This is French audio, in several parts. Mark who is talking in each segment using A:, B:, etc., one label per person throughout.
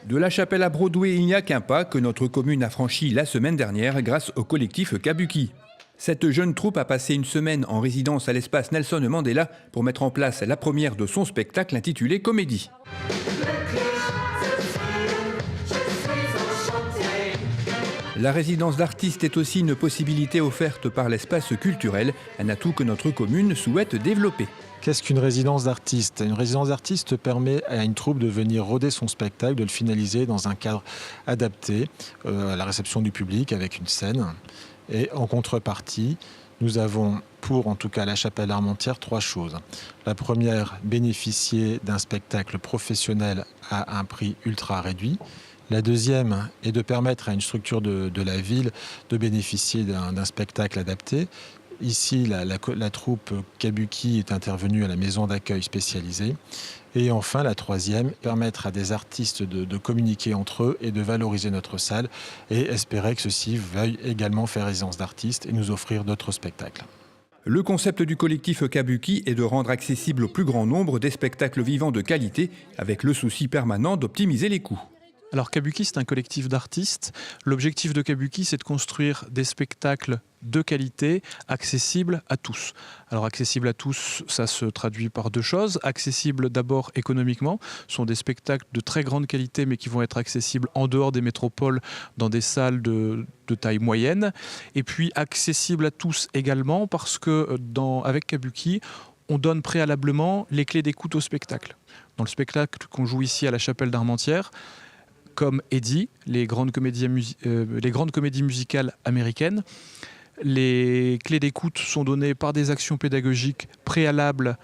A: De la Chapelle à Broadway, il n'y a qu'un pas que notre commune a franchi la semaine dernière grâce au collectif Kabuki. Cette jeune troupe a passé une semaine en résidence à l'espace Nelson Mandela pour mettre en place la première de son spectacle intitulé Comédie. La résidence d'artistes est aussi une possibilité offerte par l'espace culturel, un atout que notre commune souhaite développer.
B: Qu'est-ce qu'une résidence d'artiste ? Une résidence d'artiste permet à une troupe de venir roder son spectacle, de le finaliser dans un cadre adapté à la réception du public avec une scène. Et en contrepartie, nous avons pour, en tout cas, la Chapelle Armentières, 3 choses. La première, bénéficier d'un spectacle professionnel à un prix ultra réduit. La deuxième est de permettre à une structure de la ville de bénéficier d'un spectacle adapté. Ici, la troupe Kabuki est intervenue à la maison d'accueil spécialisée. Et enfin, la troisième, permettre à des artistes de communiquer entre eux et de valoriser notre salle et espérer que ceux-ci veuillent également faire résidence d'artistes et nous offrir d'autres spectacles.
A: Le concept du collectif Kabuki est de rendre accessible au plus grand nombre des spectacles vivants de qualité, avec le souci permanent d'optimiser les coûts.
C: Alors Kabuki, c'est un collectif d'artistes. L'objectif de Kabuki, c'est de construire des spectacles de qualité, accessibles à tous. Alors accessibles à tous, ça se traduit par 2 choses. Accessibles d'abord économiquement, ce sont des spectacles de très grande qualité mais qui vont être accessibles en dehors des métropoles, dans des salles de taille moyenne. Et puis accessibles à tous également parce que avec Kabuki, on donne préalablement les clés d'écoute au spectacle. Dans le spectacle qu'on joue ici à la Chapelle d'Armentières, comme Eddie, les grandes comédies musicales américaines. Les clés d'écoute sont données par des actions pédagogiques préalables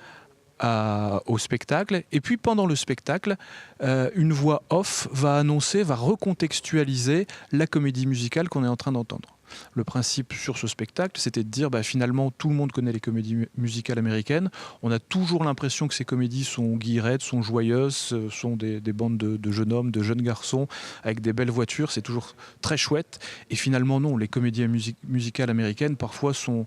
C: au spectacle. Et puis pendant le spectacle, une voix off va recontextualiser la comédie musicale qu'on est en train d'entendre. Le principe sur ce spectacle, c'était de dire finalement tout le monde connaît les comédies musicales américaines. On a toujours l'impression que ces comédies sont guillerettes, sont joyeuses, sont des bandes de jeunes hommes, de jeunes garçons avec des belles voitures. C'est toujours très chouette. Et finalement non, les comédies musicales américaines parfois sont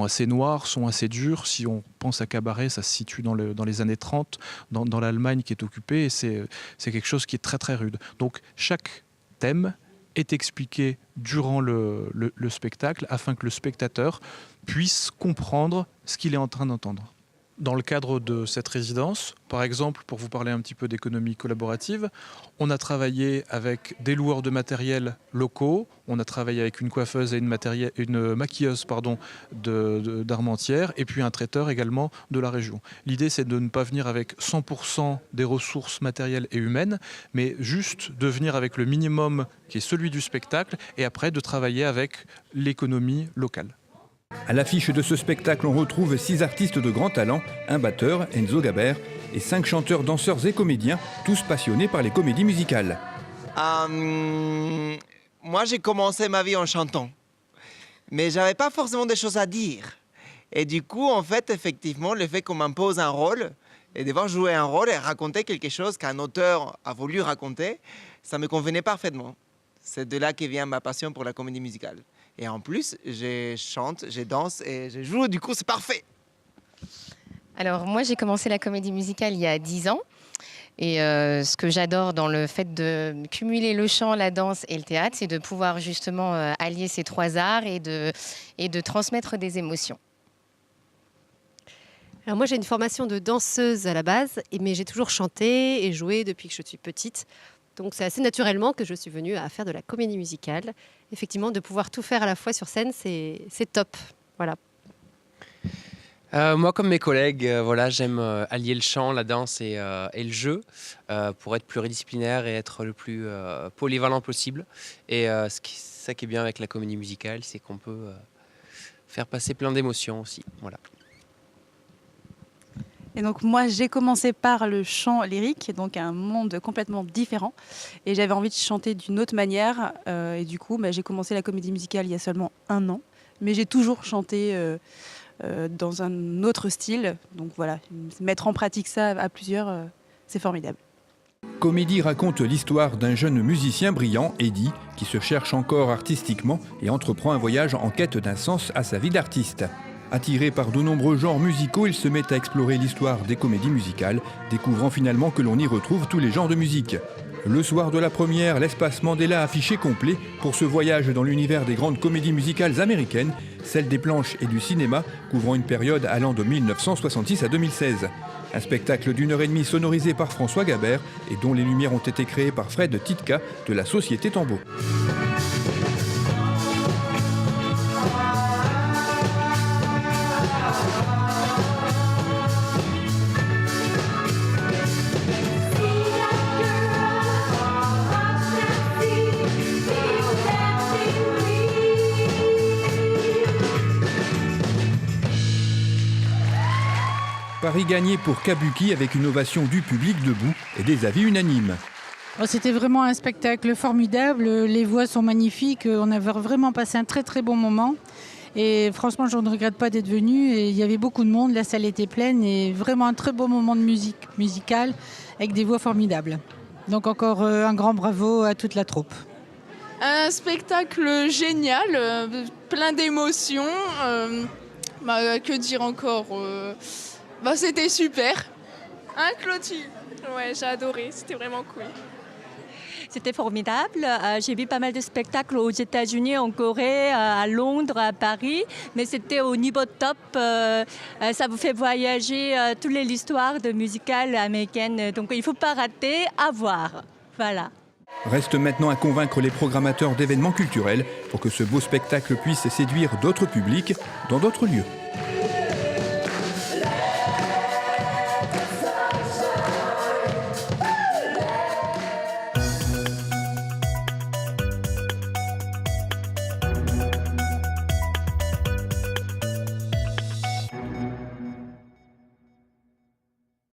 C: assez noires, sont assez dures. Si on pense à Cabaret, ça se situe dans les années 30, dans l'Allemagne qui est occupée. Et c'est quelque chose qui est très très rude. Donc chaque thème est expliqué durant le spectacle afin que le spectateur puisse comprendre ce qu'il est en train d'entendre. Dans le cadre de cette résidence, par exemple, pour vous parler un petit peu d'économie collaborative, on a travaillé avec des loueurs de matériel locaux, on a travaillé avec une coiffeuse et une maquilleuse d'Armentières et puis un traiteur également de la région. L'idée, c'est de ne pas venir avec 100% des ressources matérielles et humaines, mais juste de venir avec le minimum qui est celui du spectacle et après de travailler avec l'économie locale.
A: À l'affiche de ce spectacle, on retrouve 6 artistes de grand talent, un batteur, Enzo Gabert, et 5 chanteurs, danseurs et comédiens, tous passionnés par les comédies musicales.
D: Moi, j'ai commencé ma vie en chantant, mais j'avais pas forcément des choses à dire. Et du coup, en fait, effectivement, le fait qu'on m'impose un rôle et devoir jouer un rôle et raconter quelque chose qu'un auteur a voulu raconter, ça me convenait parfaitement. C'est de là que vient ma passion pour la comédie musicale. Et en plus, je chante, je danse et je joue, du coup, c'est parfait.
E: Alors, moi, j'ai commencé la comédie musicale il y a 10 ans. Et ce que j'adore dans le fait de cumuler le chant, la danse et le théâtre, c'est de pouvoir justement allier ces 3 arts et de transmettre des émotions.
F: Alors moi, j'ai une formation de danseuse à la base, mais j'ai toujours chanté et joué depuis que je suis petite. Donc c'est assez naturellement que je suis venue à faire de la comédie musicale. Effectivement, de pouvoir tout faire à la fois sur scène, c'est top. Voilà.
G: Moi, comme mes collègues, j'aime allier le chant, la danse et le jeu pour être pluridisciplinaire et être le plus polyvalent possible. Et ça qui est bien avec la comédie musicale, c'est qu'on peut faire passer plein d'émotions aussi. Voilà.
H: Et donc moi, j'ai commencé par le chant lyrique, donc un monde complètement différent. Et j'avais envie de chanter d'une autre manière. Et du coup, j'ai commencé la comédie musicale il y a seulement 1 an. Mais j'ai toujours chanté dans un autre style. Donc voilà, mettre en pratique ça à plusieurs, c'est formidable.
A: Comédie raconte l'histoire d'un jeune musicien brillant, Eddie, qui se cherche encore artistiquement et entreprend un voyage en quête d'un sens à sa vie d'artiste. Attiré par de nombreux genres musicaux, il se met à explorer l'histoire des comédies musicales, découvrant finalement que l'on y retrouve tous les genres de musique. Le soir de la première, l'espace Mandela affiché complet pour ce voyage dans l'univers des grandes comédies musicales américaines, celles des planches et du cinéma, couvrant une période allant de 1966 à 2016. Un spectacle d'1h30 sonorisé par François Gabert et dont les lumières ont été créées par Fred Titka de la Société Tambo. Paris gagné pour Kabuki avec une ovation du public debout et des avis unanimes.
I: C'était vraiment un spectacle formidable, les voix sont magnifiques, on avait vraiment passé un très très bon moment. Et franchement, je ne regrette pas d'être venue. Et il y avait beaucoup de monde, la salle était pleine et vraiment un très beau moment de musique musicale avec des voix formidables. Donc encore un grand bravo à toute la troupe.
J: Un spectacle génial, plein d'émotions. Que dire encore c'était super. Hein, Clotilde? Ouais, j'ai adoré, c'était vraiment cool.
K: C'était formidable. J'ai vu pas mal de spectacles aux États-Unis, en Corée, à Londres, à Paris, mais c'était au niveau top. Ça vous fait voyager toute l'histoire de musicale américaine, donc il ne faut pas rater, à voir. Voilà.
A: Reste maintenant à convaincre les programmateurs d'événements culturels pour que ce beau spectacle puisse séduire d'autres publics dans d'autres lieux.